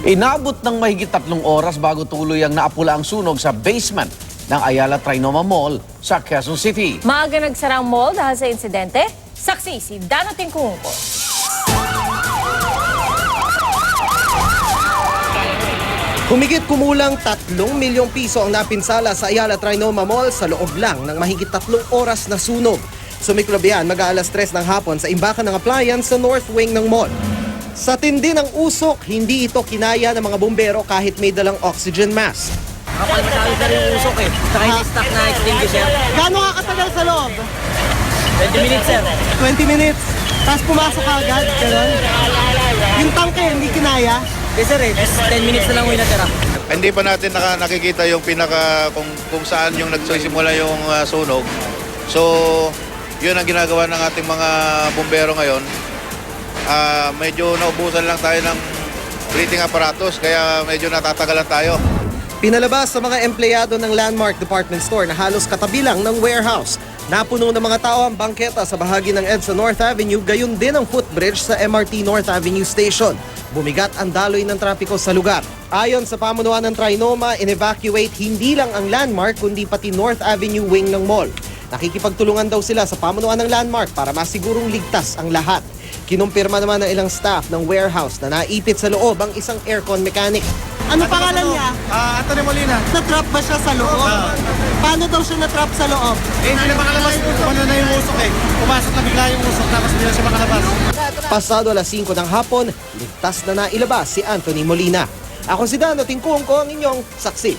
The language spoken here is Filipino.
Inabot ng mahigit 3 oras bago tuloy ang naapula ang sunog sa basement ng Ayala Trinoma Mall sa Quezon City. Maaga nagsara ang mall dahil sa insidente. Saksi si Dano Tingkungko. Humigit kumulang 3 milyong piso ang napinsala sa Ayala Trinoma Mall sa loob lang ng mahigit 3 oras na sunog. Sumiklob yan mag-aalas 3 ng hapon sa imbakan ng appliance sa North Wing ng mall. Sa tindi ng usok, hindi ito kinaya ng mga bumbero kahit may dalang oxygen mask. Kapal masyado na rin yung usok eh. Saka yung stock na extinguisher. Gaano ka katagal sa loob? 20 minutes sir. 20 minutes. Tapos pumasok ka agad, gano'n? Yung tangke, hindi kinaya? Eh sir eh, 10 minutes na lang yung natira. Hindi pa natin nakikita yung kung saan yung nagsisimula yung sunog. So, yun ang ginagawa ng ating mga bumbero ngayon. Medyo naubusan lang tayo ng breathing apparatus kaya medyo natatagalan tayo. Pinalabas sa mga empleyado ng Landmark Department Store na halos katabi lang ng warehouse. Napuno ng mga tao ang bangketa sa bahagi ng EDSA North Avenue, gayon din ang footbridge sa MRT North Avenue Station. Bumigat ang daloy ng trapiko sa lugar. Ayon sa pamunuan ng Trinoma, in-evacuate hindi lang ang Landmark kundi pati North Avenue wing ng mall. Nakikipagtulungan daw sila sa pamunuan ng Landmark para masigurong ligtas ang lahat. Kinumpirma naman ng ilang staff ng warehouse na naipit sa loob ang isang aircon mechanic. Ano pangalan niya? Anthony Molina. Na-trap ba siya sa loob? Paano daw siya na-trap sa loob? Hindi na makalabas. Ano na yung usok eh. Pumasok na bigla yung usok tapos hindi na siya makalabas. Pasado alas 5 ng hapon, ligtas na nailabas si Anthony Molina. Ako si Dano Tingkungko, ang inyong saksi.